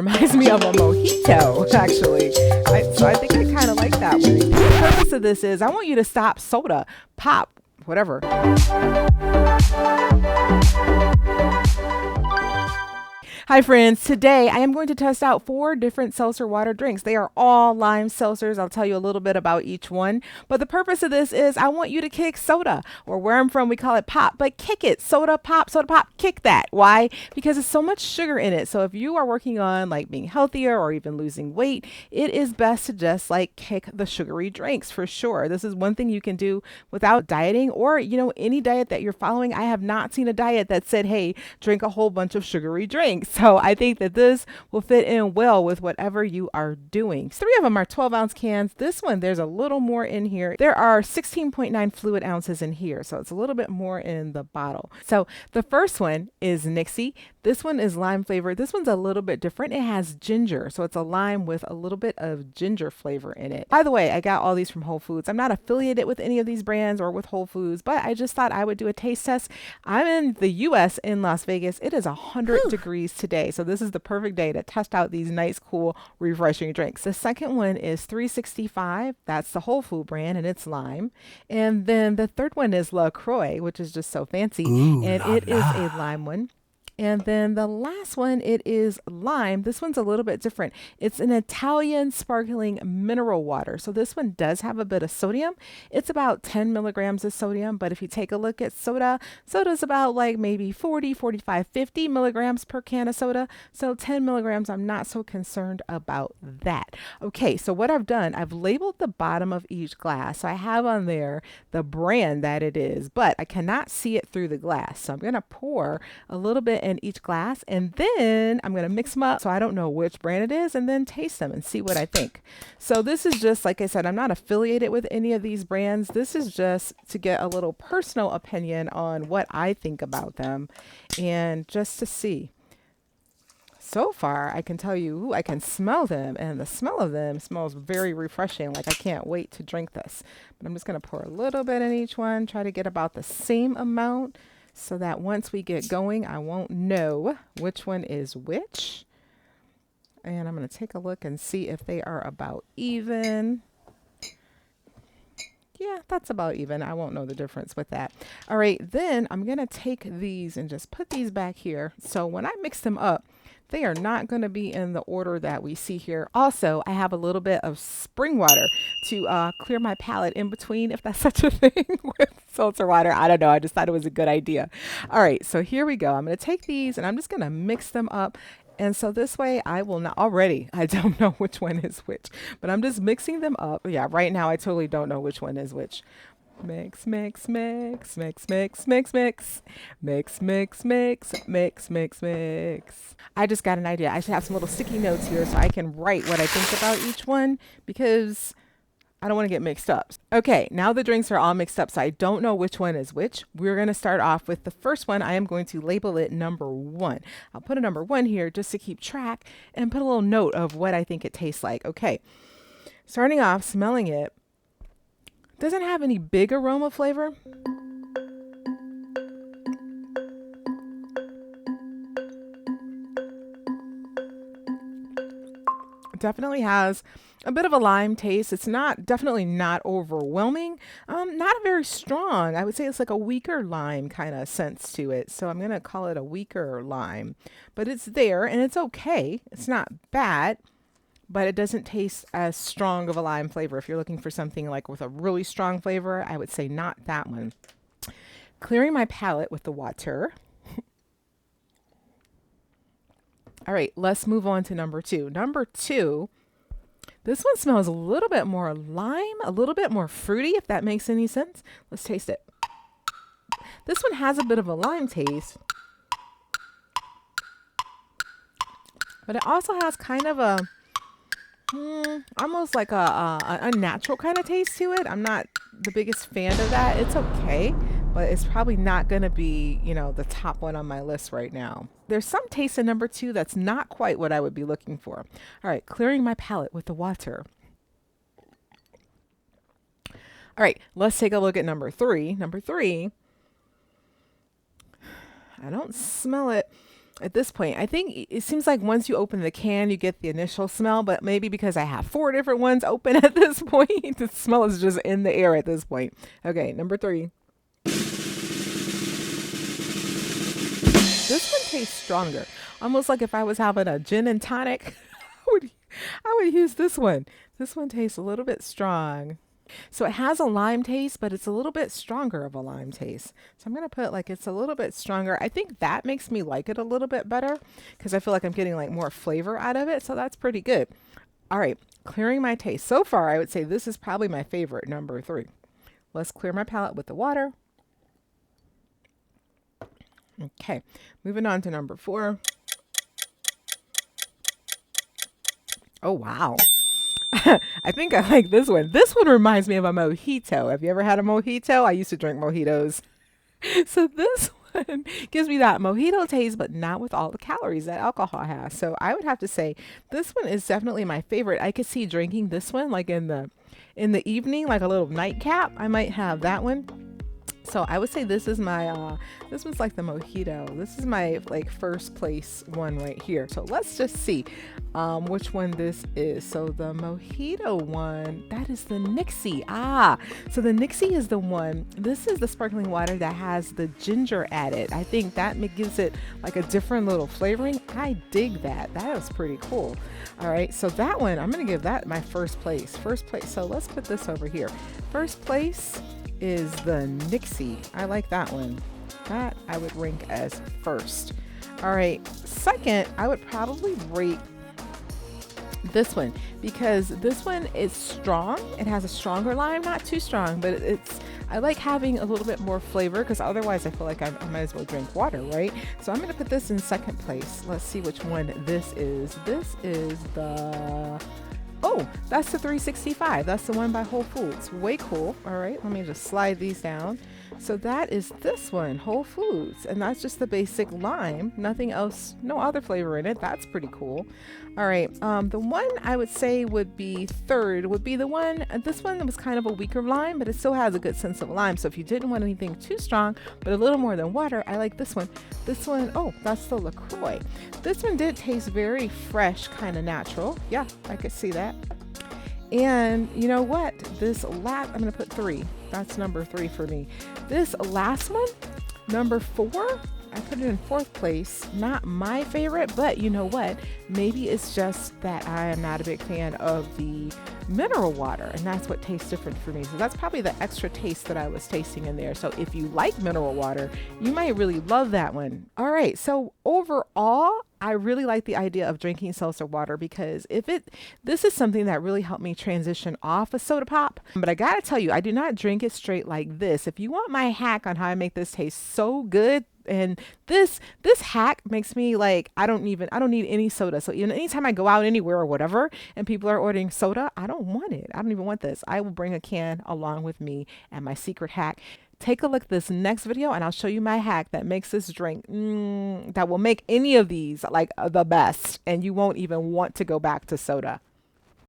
Reminds me of a mojito, actually. So I think I kind of like that one. The purpose of this is I want you to stop soda, pop, whatever. Hi friends, today I am going to test out 4 different seltzer water drinks. They are all lime seltzers. I'll tell you a little bit about each one. But the purpose of this is I want you to kick soda, or where I'm from we call it pop, but kick it. Soda pop, kick that. Why? Because there's so much sugar in it. So if you are working on like being healthier or even losing weight, it is best to just like kick the sugary drinks for sure. This is one thing you can do without dieting or, any diet that you're following. I have not seen a diet that said, hey, drink a whole bunch of sugary drinks. So I think that this will fit in well with whatever you are doing. 3 of them are 12-ounce cans. This one, there's a little more in here. There are 16.9 fluid ounces in here, so it's a little bit more in the bottle. So the first one is Nixie. This one is lime flavored. This one's a little bit different. It has ginger, so it's a lime with a little bit of ginger flavor in it. By the way, I got all these from Whole Foods. I'm not affiliated with any of these brands or with Whole Foods, but I just thought I would do a taste test. I'm in the US in Las Vegas. It is 100 degrees today, so this is the perfect day to test out these nice, cool, refreshing drinks. The second one is 365. That's the Whole Food brand, and it's lime. And then the third one is Croix, which is just so fancy, and it is a lime one. And then the last one, it is lime. This one's a little bit different. It's an Italian sparkling mineral water. So this one does have a bit of sodium. It's about 10 milligrams of sodium. But if you take a look at soda's about like maybe 40, 45, 50 milligrams per can of soda. So 10 milligrams, I'm not so concerned about that. Okay, so what I've done, I've labeled the bottom of each glass. So I have on there the brand that it is, but I cannot see it through the glass. So I'm going to pour a little bit in each glass, and then I'm going to mix them up so I don't know which brand it is, and then taste them and see what I think. So this is just, like I said, I'm not affiliated with any of these brands. This is just to get a little personal opinion on what I think about them and just to see. So far, I can tell you, I can smell them, and the smell of them smells very refreshing. Like I can't wait to drink this. But I'm just going to pour a little bit in each one, try to get about the same amount, so that once we get going, I won't know which one is which. And I'm going to take a look and see if they are about even. Yeah, that's about even. I won't know the difference with that. All right, then I'm going to take these and just put these back here. So when I mix them up, they are not going to be in the order that we see here. Also, I have a little bit of spring water to clear my palate in between, if that's such a thing with seltzer water. I don't know. I just thought it was a good idea. All right, so here we go. I'm going to take these and I'm just going to mix them up. And so this way I will not I don't know which one is which, but I'm just mixing them up. Yeah, right now I totally don't know which one is which. Mix, mix, mix, mix, mix, mix, mix, mix, mix, mix, mix, mix, mix. I just got an idea. I should have some little sticky notes here so I can write what I think about each one because I don't want to get mixed up. Okay, now the drinks are all mixed up, so I don't know which one is which. We're going to start off with the first one. I am going to label it number 1. I'll put a number 1 here just to keep track and put a little note of what I think it tastes like. Okay, starting off, smelling it. Doesn't have any big aroma flavor. Definitely has a bit of a lime taste. It's definitely not overwhelming. Not very strong. I would say it's like a weaker lime kind of sense to it. So I'm going to call it a weaker lime, but it's there and it's okay. It's not bad, but it doesn't taste as strong of a lime flavor. If you're looking for something like with a really strong flavor, I would say not that one. Clearing my palate with the water. All right, let's move on to number 2. Number 2, this one smells a little bit more lime, a little bit more fruity, if that makes any sense. Let's taste it. This one has a bit of a lime taste, but it also has kind of a almost like a unnatural kind of taste to it. I'm not the biggest fan of that. It's okay, but it's probably not going to be, the top one on my list right now. There's some taste in number 2 that's not quite what I would be looking for. All right, clearing my palate with the water. All right, let's take a look at number 3. Number 3, I don't smell it. at this point. I think it seems like once you open the can, you get the initial smell, but maybe because I have 4 different ones open at this point, the smell is just in the air at this point. Okay, number 3. This one tastes stronger. Almost like if I was having a gin and tonic, I would use this one. This one tastes a little bit strong. So it has a lime taste, but it's a little bit stronger of a lime taste. So I'm going to put like it's a little bit stronger. I think that makes me like it a little bit better because I feel like I'm getting like more flavor out of it. So that's pretty good. All right, clearing my taste. So far, I would say this is probably my favorite, number 3. Let's clear my palate with the water. Okay, moving on to number 4. Oh, wow. I think I like this one. This one reminds me of a mojito. Have you ever had a mojito? I used to drink mojitos. So this one gives me that mojito taste, but not with all the calories that alcohol has. So I would have to say this one is definitely my favorite. I could see drinking this one like in the evening, like a little nightcap. I might have that one. So I would say this is my, this one's like the mojito. This is my like first place one right here. So let's just see which one this is. So the mojito one, that is the Nixie. So the Nixie is the one. This is the sparkling water that has the ginger added. I think that gives it like a different little flavoring. I dig that. That is pretty cool. All right, so that one, I'm going to give that my first place. First place. So let's put this over here. First place is the Nixie. I like that one. That I would rank as first. All right, second, I would probably rate this one because this one is strong. It has a stronger lime, not too strong, but I like having a little bit more flavor because otherwise I feel like I might as well drink water, right? So I'm going to put this in second place. Let's see which one this is. This is the... Oh, that's the 365. That's the one by Whole Foods. Way cool. All right, let me just slide these down. So that is this one, Whole Foods. And that's just the basic lime. Nothing else, no other flavor in it. That's pretty cool. All right, the one I would say would be third would be the one, this one was kind of a weaker lime, but it still has a good sense of lime. So if you didn't want anything too strong, but a little more than water, I like this one. This one, oh, that's the LaCroix. This one did taste very fresh, kind of natural. Yeah, I could see that. And you know what? This last, I'm going to put 3. That's number 3 for me. This last one, number 4, I put it in fourth place. Not my favorite, but you know what? Maybe it's just that I am not a big fan of the mineral water, and that's what tastes different for me. So that's probably the extra taste that I was tasting in there. So if you like mineral water, you might really love that one. All right, so overall, I really like the idea of drinking seltzer water because this is something that really helped me transition off of soda pop. But I gotta tell you, I do not drink it straight like this. If you want my hack on how I make this taste so good, and this hack makes me like I don't need any soda. So anytime I go out anywhere or whatever and people are ordering soda, I don't want it. I don't even want this. I will bring a can along with me and my secret hack. Take a look at this next video and I'll show you my hack that makes this drink that will make any of these like the best, and you won't even want to go back to soda.